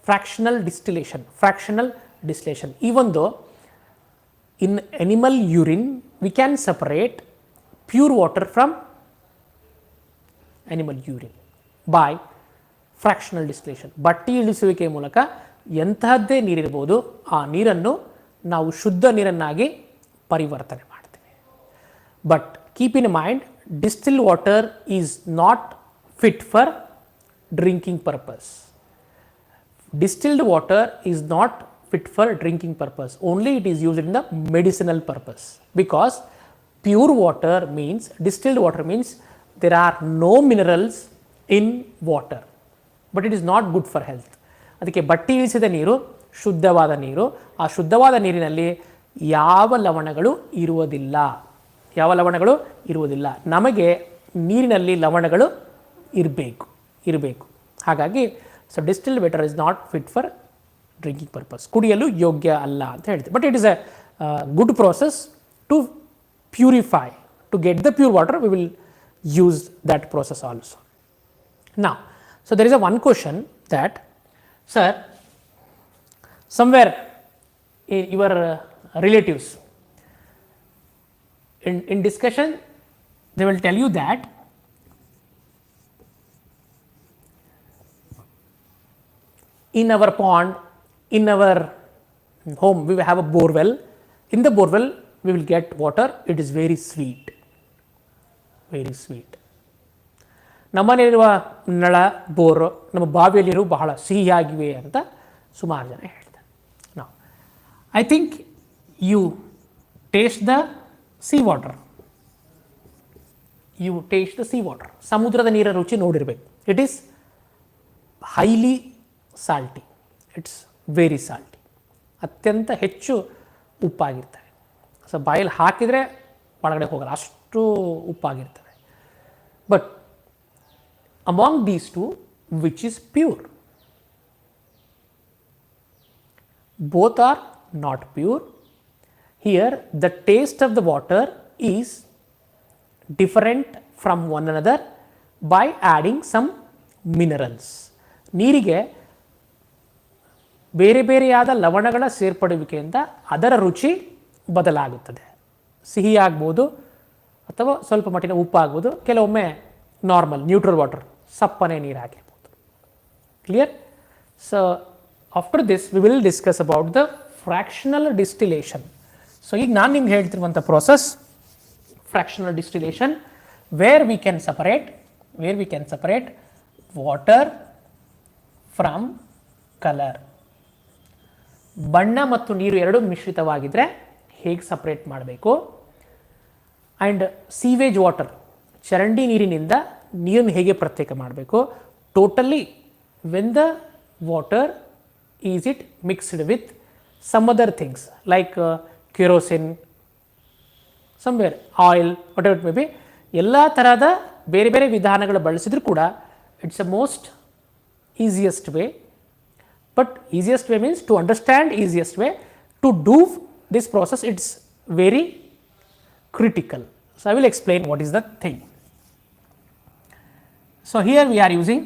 Fractional distillation. Even though in animal urine we can separate pure water from animal urine by fractional distillation. ಬಟ್ಟಿ ಇಳಿಸುವಿಕೆ ಮೂಲಕ ಎಂತಹದ್ದೇ ನೀರಿರ್ಬೋದು, ಆ ನೀರನ್ನು ನಾವು ಶುದ್ಧ ನೀರನ್ನಾಗಿ ಪರಿವರ್ತನೆ ಮಾಡ್ತೇವೆ. But keep in mind, distilled water is not fit for drinking purpose. Only it is used in the medicinal purpose, because pure water means, distilled water means there are no minerals in water, but it is not good for health. ಅದಕ್ಕೆ ಬಟ್ಟಿ ಇಳಿಸಿದ ನೀರು ಶುದ್ಧವಾದ ನೀರು. ಆ ಶುದ್ಧವಾದ ನೀರಿನಲ್ಲಿ ಯಾವ ಲವಣಗಳು ಇರುವುದಿಲ್ಲ. ನಮಗೆ ನೀರಿನಲ್ಲಿ ಲವಣಗಳು ಇರಬೇಕು. ಹಾಗಾಗಿ so distilled water is not fit for drinking purpose, ಕುಡಿಯಲು ಯೋಗ್ಯ ಅಲ್ಲ ಅಂತ ಹೇಳ್ತೀವಿ. But it is a good process to purify, to get the pure water. We will use that process also. Now, so there is a one question that, sir, somewhere your relatives in discussion they will tell you that in our pond in our home we will have a bore well. In the bore well we will get water, it is very sweet, very sweet. ನಮ್ಮನೆಯಲ್ಲಿರುವ ನಳ bore ನಮ್ಮ ಬಾವಿಯಲ್ಲಿರು ಬಹಳ ಸಿಹಿಯಾಗಿವೆ ಅಂತ ಸುಮಾರು ಜನ ಹೇಳ್ತಾರೆ. ನಾವು I think you taste the sea water, you taste the sea water. ಸಮುದ್ರದ ನೀರ ರುಚಿ ನೋಡಿರಬೇಕು. It is highly salty, it's very salty, ಅತ್ಯಂತ ಹೆಚ್ಚು ಉಪ್ಪಾಗಿರ್ತವೆ. ಸೊ ಬಾಯಲ್ಲಿ ಹಾಕಿದರೆ ಒಳಗಡೆ ಹೋಗಲ್ಲ, ಅಷ್ಟು ಉಪ್ಪಾಗಿರ್ತವೆ. But among these two, which is pure? Both are not pure. Here the taste of the water is different from one another by adding some minerals. ನೀರಿಗೆ ಬೇರೆ ಬೇರೆಯಾದ ಲವಣಗಳ ಸೇರ್ಪಡುವಿಕೆಯಿಂದ ಅದರ ರುಚಿ ಬದಲಾಗುತ್ತದೆ. ಸಿಹಿಯಾಗ್ಬೋದು ಅಥವಾ ಸ್ವಲ್ಪ ಮಟ್ಟಿನ ಉಪ್ಪಾಗ್ಬೋದು, ಕೆಲವೊಮ್ಮೆ ನಾರ್ಮಲ್ ನ್ಯೂಟ್ರಲ್ ವಾಟರ್ ಸಪ್ಪನೆ ನೀರು ಹಾಕಿರ್ಬೋದು. Clear? So after this we will discuss about the fractional distillation. So ಈಗ ನಾನು ನಿಮ್ಗೆ ಹೇಳ್ತಿರುವಂಥ process fractional distillation, where we can separate water from colour. ಬಣ್ಣ ಮತ್ತು ನೀರು ಎರಡು ಮಿಶ್ರಿತವಾಗಿದ್ದರೆ ಹೇಗೆ ಸಪರೇಟ್ ಮಾಡಬೇಕು. ಆ್ಯಂಡ್ ಸೀವೇಜ್ ವಾಟರ್, ಚರಂಡಿ ನೀರಿನಿಂದ ನೀರನ್ನು ಹೇಗೆ ಪ್ರತ್ಯೇಕ ಮಾಡಬೇಕು. Totally when the water is it mixed with some other things like kerosene, somewhere oil, whatever it may be, ಎಲ್ಲ ಥರದ ಬೇರೆ ಬೇರೆ ವಿಧಾನಗಳು ಬಳಸಿದ್ರು ಕೂಡ it's a most easiest way. But easiest way means to understand easiest way to do this process, it's very critical. So I will explain what is the thing. So here we are using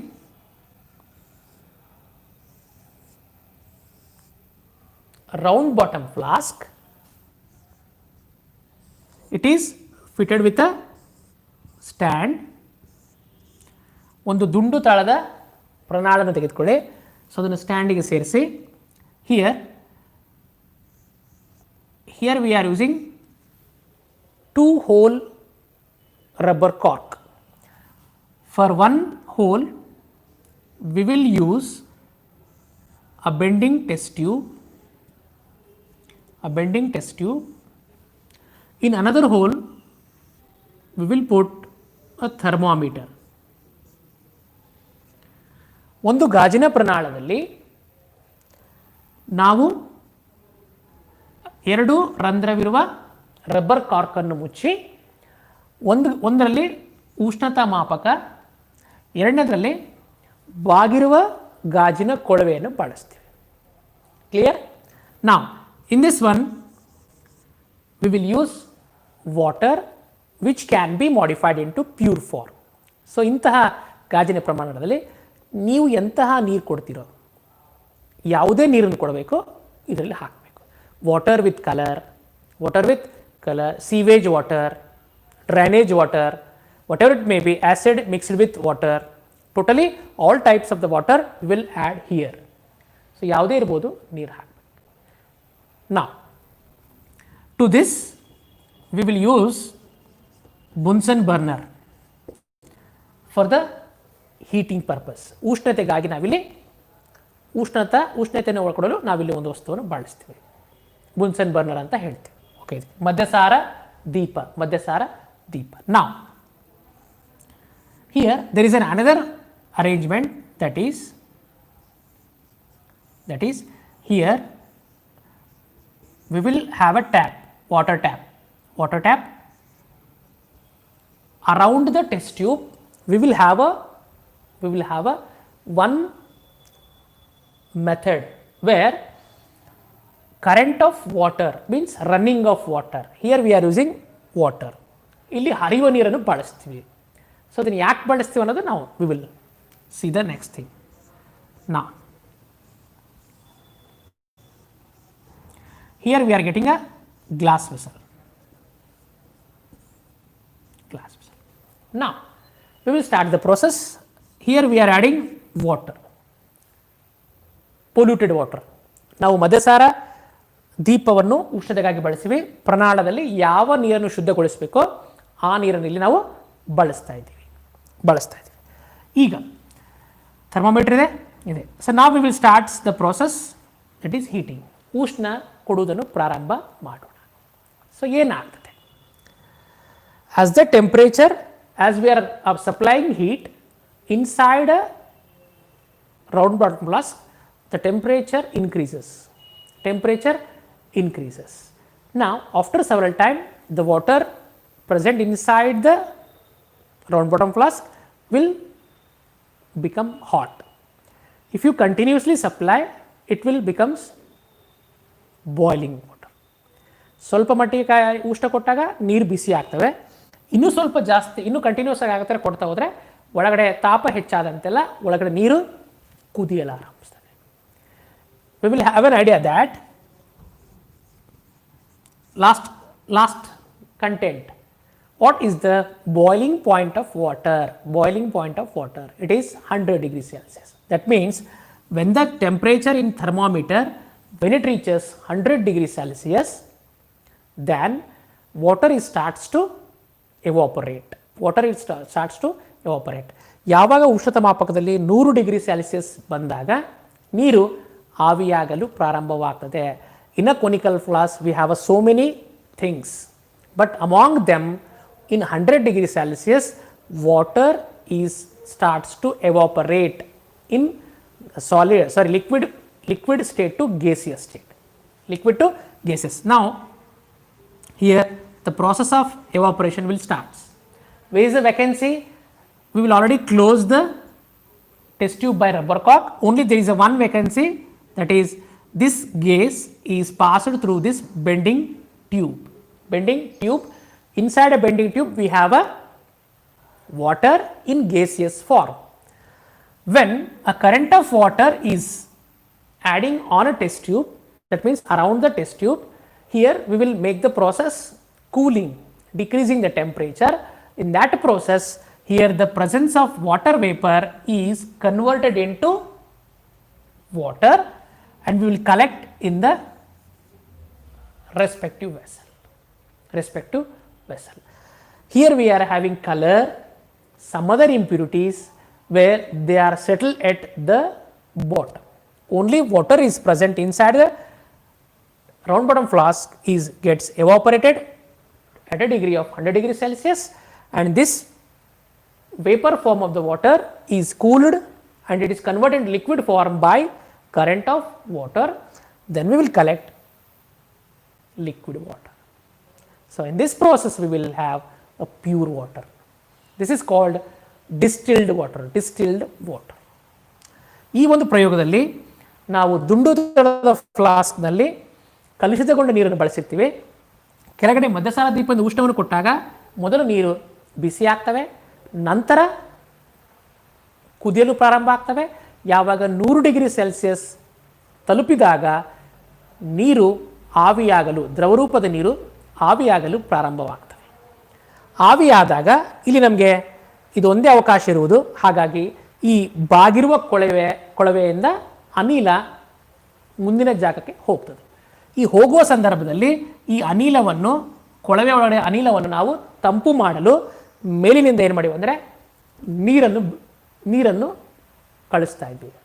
a round bottom flask. It is fitted with a stand. ಒಂದು ದುಂಡು ತಾಳದ ಪ್ರಣಾಳನ್ನು ತೆಗೆದುಕೊಳ್ಳಿ. So ಅದನ್ನು ಸ್ಟ್ಯಾಂಡಿಗೆ ಸೇರಿಸಿ. Here we are using 2-hole rubber cork. For one hole we will use a bending test tube. In another hole we will put a thermometer. ಒಂದು ಗಾಜಿನ ಪ್ರಣಾಳದಲ್ಲಿ ನಾವು ಎರಡು ರಂಧ್ರವಿರುವ rubber ಕಾರ್ಕನ್ನು ಮುಚ್ಚಿ ಒಂದರಲ್ಲಿ ಉಷ್ಣತಾ ಮಾಪಕ, ಎರಡನೇದರಲ್ಲಿ ಬಾಗಿರುವ ಗಾಜಿನ ಕೊಳವೆಯನ್ನು ಬಳಸ್ತೀವಿ. ಕ್ಲಿಯರ್? ನಾವು in this one we will use water which can be modified into pure form. So ಇಂತಹ ಗಾಜಿನ ಪ್ರಮಾಣದಲ್ಲಿ ನೀವು ಎಂತಹ ನೀರು ಕೊಡ್ತೀರೋ, ಯಾವುದೇ ನೀರನ್ನು ಕೊಡಬೇಕು ಇದರಲ್ಲಿ ಹಾಕಬೇಕು. Water with colour, sewage water, drainage water, whatever it may be, acid mixed with water, totally all types of the water will add here. So ಯಾವುದೇ ಇರ್ಬೋದು, ನೀರು ಹಾಕಬೇಕು. Now to this we will use Bunsen burner for the heating purpose. ಉಷ್ಣತೆಗಾಗಿ ನಾವಿಲ್ಲಿ ಉಷ್ಣತೆಯನ್ನು ಒಳಕೊಡಲು ನಾವಿಲ್ಲಿ ಒಂದು ವಸ್ತುವನ್ನು ಬಳಸ್ತೀವಿ. ಬುನ್ಸನ್ ಬರ್ನರ್ ಅಂತ ಹೇಳ್ತೀವಿ. ಓಕೆ, ಮಧ್ಯಸಾರ ದೀಪ. Now here there is another arrangement, that is here we will have a water tap. Around the test tube we will have a one method where current of water means running of water. Here we are using water. ಇಲ್ಲಿ ಹರಿಯುವ ನೀರನ್ನು ಬಳಸ್ತೀವಿ. So ಅದನ್ನು ಯಾಕೆ ಬಳಸ್ತೀವಿ ಅನ್ನೋದು ನಾವು we will see the next thing. Now here we are getting a glass vessel. Now we will start the process. Here we are adding water, polluted water, ನಾವು ಮಧ್ಯಸಾರ ದೀಪವನ್ನು ಉಷ್ಣತೆಗಾಗಿ ಬಳಸಿವಿ. ಪ್ರಣಾಳದಲ್ಲಿ ಯಾವ ನೀರನ್ನು ಶುದ್ಧಗೊಳಿಸಬೇಕೋ ಆ ನೀರನ್ನು ಇಲ್ಲಿ ನಾವು ಬಳಸ್ತಾ ಇದ್ದೀವಿ. ಈಗ ಥರ್ಮೋಮೀಟರ್ ಇದೆ. ಸೊ ನಾವು we will starts the process, that is heating. ಉಷ್ಣ ಕೊಡುವುದನ್ನು ಪ್ರಾರಂಭ ಮಾಡೋಣ. ಸೊ ಏನಾಗ್ತದೆ, as the temperature, as we are supplying heat inside a round bottom flask, the temperature increases. Now after several time, the water present inside the round bottom flask will become hot. If you continuously supply, it will becomes boiling water. ಸ್ವಲ್ಪ ಮಟ್ಟಿಗೆ ಉಷ್ಣ ಕೊಟ್ಟಾಗ ನೀರು ಬಿಸಿ ಆಗ್ತವೆ. ಇನ್ನೂ ಸ್ವಲ್ಪ ಜಾಸ್ತಿ, ಇನ್ನೂ ಕಂಟಿನ್ಯೂಸ್ ಆಗಿ ಆಗತ್ತರ ಕೊಡ್ತಾ ಹೋದರೆ ಒಳಗಡೆ ತಾಪ ಹೆಚ್ಚಾದಂತೆಲ್ಲ ಒಳಗಡೆ ನೀರು ಕುದಿಯಲು ಆರಂಭಿಸ್ತದೆ. We will have an idea that last content, what is the boiling point of water? It is 100 degrees Celsius. That means when the temperature in thermometer, when it reaches 100 degrees Celsius, then water starts to evaporate. ಯಾವಾಗ ಉಷ್ಣತಾಮಾಪಕದಲ್ಲಿ 100 degree Celsius ಬಂದಾಗ ನೀರು ಆವಿಯಾಗಲು ಪ್ರಾರಂಭವಾಗ್ತದೆ. In a conical flask we have so many things, but among them in 100 degree Celsius water starts to evaporate in liquid state to gaseous state. Now here the process of evaporation will start. Where is the vacancy? We will already close the test tube by rubber cork. Only there is a one vacancy, that is this gas is passed through this bending tube. Inside a bending tube we have a water in gaseous form. When a current of water is adding on a test tube, that means around the test tube, here we will make the process cooling, decreasing the temperature. In that process, here the presence of water vapor is converted into water and we will collect in the respective vessel. Here we are having color, some other impurities where they are settled at the bottom. Only water is present inside the round bottom flask gets evaporated at a degree of 100 degrees Celsius, and this vapor form of the water is cooled and it is converted into liquid form by current of water. Then we will collect liquid water. So in this process we will have a pure water. This is called distilled water. ಈ ಒಂದು ಪ್ರಯೋಗದಲ್ಲಿ ನಾವು ದುಂಡು ತಳದ ಫ್ಲಾಸ್ಕ್ನಲ್ಲಿ ಕಲುಷಿತಗೊಂಡ ನೀರನ್ನು ಬಳಸಿರ್ತೀವಿ. ಕೆಳಗಡೆ ಮಧ್ಯಸಾರ ದೀಪದ ಉಷ್ಣವನ್ನು ಕೊಟ್ಟಾಗ ಮೊದಲು ನೀರು ಬಿಸಿ ಆಗ್ತವೆ, ನಂತರ ಕುದಿಯಲು ಪ್ರಾರಂಭ ಆಗ್ತವೆ. ಯಾವಾಗ 100 ಡಿಗ್ರಿ ಸೆಲ್ಸಿಯಸ್ ತಲುಪಿದಾಗ ನೀರು ಆವಿಯಾಗಲು, ದ್ರವರೂಪದ ನೀರು ಆವಿಯಾಗಲು ಪ್ರಾರಂಭವಾಗ್ತವೆ. ಆವಿಯಾದಾಗ ಇಲ್ಲಿ ನಮಗೆ ಇದು ಒಂದೇ ಅವಕಾಶ ಇರುವುದು. ಹಾಗಾಗಿ ಈ ಬಾಗಿರುವ ಕೊಳವೆಯಿಂದ ಅನಿಲ ಮುಂದಿನ ಜಾಗಕ್ಕೆ ಹೋಗ್ತದೆ. ಈ ಹೋಗುವ ಸಂದರ್ಭದಲ್ಲಿ ಈ ಅನಿಲವನ್ನು, ಕೊಳವೆ ಒಳಗಡೆ ಅನಿಲವನ್ನು ನಾವು ತಂಪು ಮಾಡಲು ಮೇಲಿನಿಂದ ಏನು ಮಾಡಿವಿ ಅಂದರೆ ನೀರನ್ನು ಕಳಿಸ್ತಾ ಇದ್ದೀವಿ.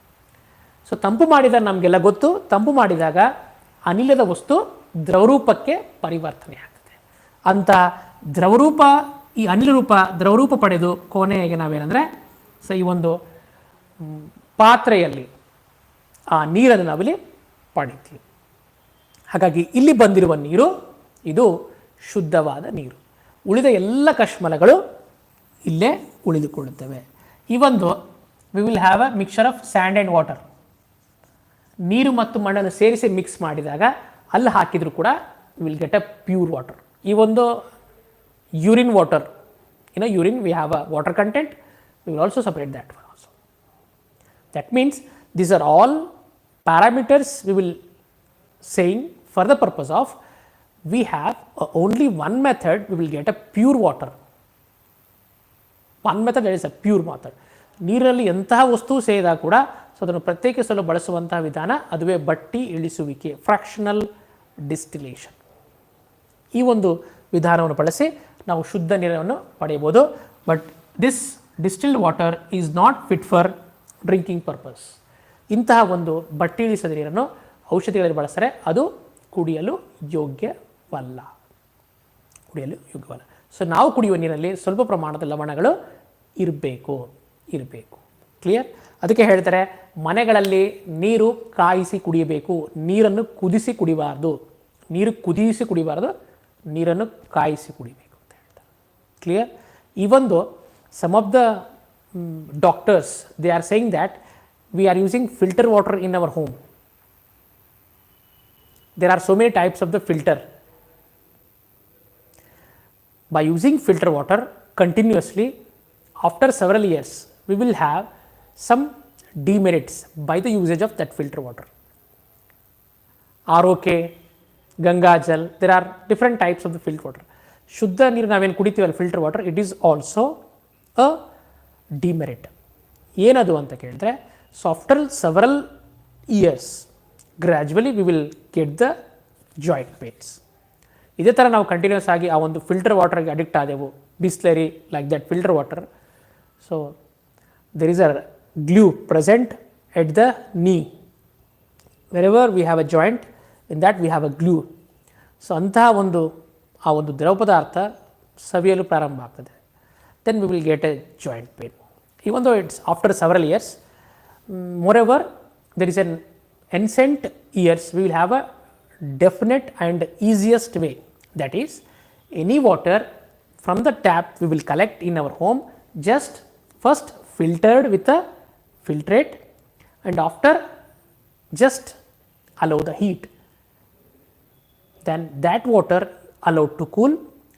ಸೊ ತಂಪು ಮಾಡಿದಾಗ ನಮಗೆಲ್ಲ ಗೊತ್ತು, ತಂಪು ಮಾಡಿದಾಗ ಅನಿಲದ ವಸ್ತು ದ್ರವರೂಪಕ್ಕೆ ಪರಿವರ್ತನೆ ಆಗ್ತದೆ. ಅಂತ ದ್ರವರೂಪ, ಈ ಅನಿಲ ರೂಪ ದ್ರವರೂಪ ಪಡೆದು ಕೊನೆಗೆ ನಾವೇನಂದರೆ ಸೊ ಈ ಒಂದು ಪಾತ್ರೆಯಲ್ಲಿ ಆ ನೀರನ್ನು ನಾವಿಲ್ಲಿ ಪಡಿತೀವಿ. ಹಾಗಾಗಿ ಇಲ್ಲಿ ಬಂದಿರುವ ನೀರು ಇದು ಶುದ್ಧವಾದ ನೀರು. ಉಳಿದ ಎಲ್ಲ ಕಶ್ಮಲಗಳು ಇಲ್ಲೇ ಉಳಿದುಕೊಳ್ಳುತ್ತವೆ. ಈ ಒಂದು we will have a mixture of and and water. ನೀರು ಮತ್ತು ಮಣ್ಣನ್ನು ಸೇರಿಸಿ ಮಿಕ್ಸ್ ಮಾಡಿದಾಗ ಅಲ್ಲಿ ಹಾಕಿದರೂ ಕೂಡ will get a pure water. ಈ ಒಂದು urine water, urine we have a water content, we will also separate that one also. That means these are all parameters we will saying for the purpose of we have only one method we will get a pure water. One method, that is a pure method. ನೀರಲ್ಲಿ ಎಂತಹ ವಸ್ತು ಸೇರಿದಾಗ ಕೂಡ so ಅದನ್ನು ಪ್ರತ್ಯೇಕಿಸಲು ಬಳಸುವಂತಹ ವಿಧಾನ ಅದುವೇ ಬಟ್ಟಿ ಇಳಿಸುವಿಕೆ, ಫ್ರಾಕ್ಷನಲ್ ಡಿಸ್ಟಿಲೇಷನ್. ಈ ಒಂದು ವಿಧಾನವನ್ನು ಬಳಸಿ ನಾವು ಶುದ್ಧ ನೀರನ್ನು ಪಡೆಯಬಹುದು. But this distilled water is not fit for drinking purpose. ಇಂತಹ ಒಂದು ಬಟ್ಟಿ ಇಳಿಸಿದ ನೀರನ್ನು ಔಷಧಿಗಳಲ್ಲಿ ಬಳಸ್ತಾರೆ, ಅದು ಕುಡಿಯಲು ಯೋಗ್ಯವಲ್ಲ. ಸೊ ನಾವು ಕುಡಿಯುವ ನೀರಲ್ಲಿ ಸ್ವಲ್ಪ ಪ್ರಮಾಣದ ಲವಣಗಳು ಇರಬೇಕು. ಕ್ಲಿಯರ್? ಅದಕ್ಕೆ ಹೇಳ್ತಾರೆ ಮನೆಗಳಲ್ಲಿ ನೀರು ಕಾಯಿಸಿ ಕುಡಿಯಬೇಕು, ನೀರನ್ನು ಕುದಿಸಿ ಕುಡಿಬಾರ್ದು, ನೀರನ್ನು ಕಾಯಿಸಿ ಕುಡಿಬೇಕು ಅಂತ ಹೇಳ್ತಾರೆ. Clear? Even though some of the doctors they are saying that we are using filter water in our home. There are so many types of the filter. By using filter water continuously, after several years, we will have some demerits by the usage of that filter water. ROK, Ganga Jal, there are different types of the filter water. Shuddha ನೀರು ನಾವೇನು ಕುಡಿತೀವಲ್ಲ filter water, it is also a demerit. ಏನದು ಅಂತ ಕೇಳಿದ್ರೆ, so after several years, gradually we will get the joint pains. ಇದೇ ಥರ ನಾವು continuous ಆಗಿ ಆ ಒಂದು ಫಿಲ್ಟರ್ ವಾಟರ್ಗೆ ಅಡಿಕ್ಟ್ ಆದೆವು, Bisleri like that filter water. So there is a glue present at the knee. Wherever we have a joint, in that we have a glue. So ಅಂತಹ ಆ ಒಂದು ದ್ರವ ಪದಾರ್ಥ ಸವಿಯಲು ಪ್ರಾರಂಭ ಆಗ್ತದೆ. Then we will get a joint pain. Even though it's after several years, moreover there is an ancient years, we will have a definite and easiest way, that is any water from the tap we will collect in our home, just first filtered with a filtrate, and after just allow the heat, then that water allowed to cool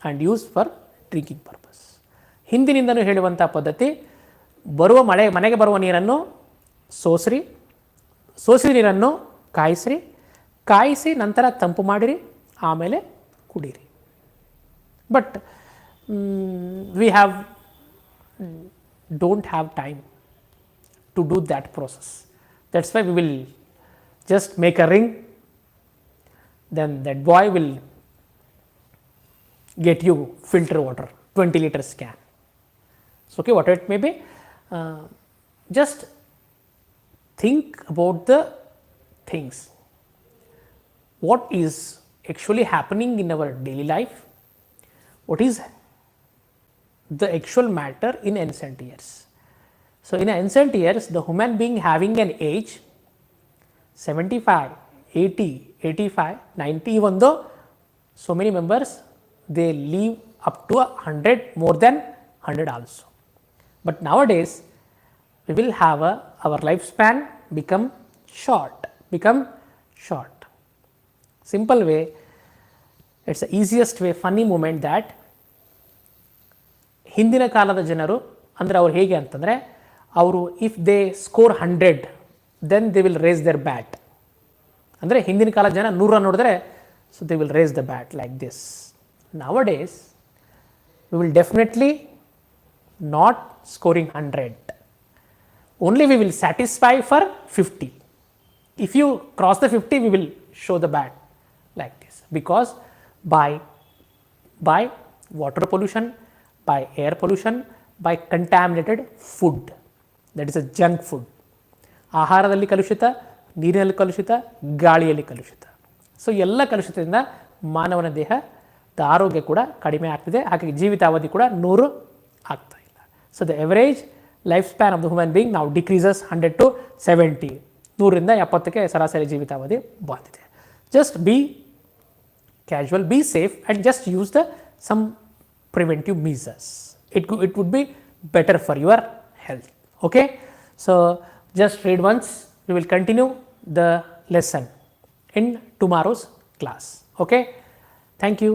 and used for drinking purpose. ಹಿಂದಿನಿಂದಲೂ ಹೇಳುವಂಥ ಪದ್ಧತಿ, ಮನೆಗೆ ಬರುವ ನೀರನ್ನು ಸೋಸಿದ ನೀರನ್ನು ಕಾಯಿಸಿ ನಂತರ ತಂಪು ಮಾಡಿರಿ, ಆಮೇಲೆ ಕುಡೀರಿ. But we don't have time to do that process. That's why we will just make a ring, then that boy will get you filter water, 20 liters can. So okay, whatever it may be, just think about the things, what is actually happening in our daily life, what is the actual matter in ancient years. So in ancient years, the human being having an age 75, 80, 85, 90, even though so many members they live up to 100, more than 100 also. But nowadays we will have our lifespan become short. Simple way, it's the easiest way, funny moment that ಹಿಂದಿನ ಕಾಲದ ಜನರು ಅಂದರೆ ಅವ್ರು ಹೇಗೆ ಅಂತಂದರೆ, ಅವರು if they score 100 then they will raise their bat. ಅಂದರೆ ಹಿಂದಿನ ಕಾಲದ ಜನ 100 ನೋಡಿದ್ರೆ so they will raise the bat like this. Nowadays we will definitely not scoring 100, only we will satisfy for 50. If you cross the 50, we will show the bat like this, because by water pollution, by air pollution, by contaminated food, that is a junk food. ಆಹಾರದಲ್ಲಿ ಕಲುಷಿತ, ನೀರಿನಲ್ಲಿ ಕಲುಷಿತ, ಗಾಳಿಯಲ್ಲಿ ಕಲುಷಿತ. So ಎಲ್ಲ ಕಲುಷಿತದಿಂದ ಮಾನವನ ದೇಹದ ಆರೋಗ್ಯ ಕೂಡ ಕಡಿಮೆ ಆಗ್ತಿದೆ, ಹಾಗಾಗಿ ಜೀವಿತಾವಧಿ ಕೂಡ 100 ಆಗ್ತಾ ಇಲ್ಲ. So the average life span of the human being ನಾವು ಡಿಕ್ರೀಸಸ್ 100 to 70, 100ರಿಂದ 70ಕ್ಕೆ ಸರಾಸರಿ ಜೀವಿತಾವಧಿ ಬಂದಿದೆ. Just be casual, be safe, and just use the some preventive measures. It would be better for your health. Okay, so just read once. We will continue the lesson in tomorrow's class. Okay, thank you.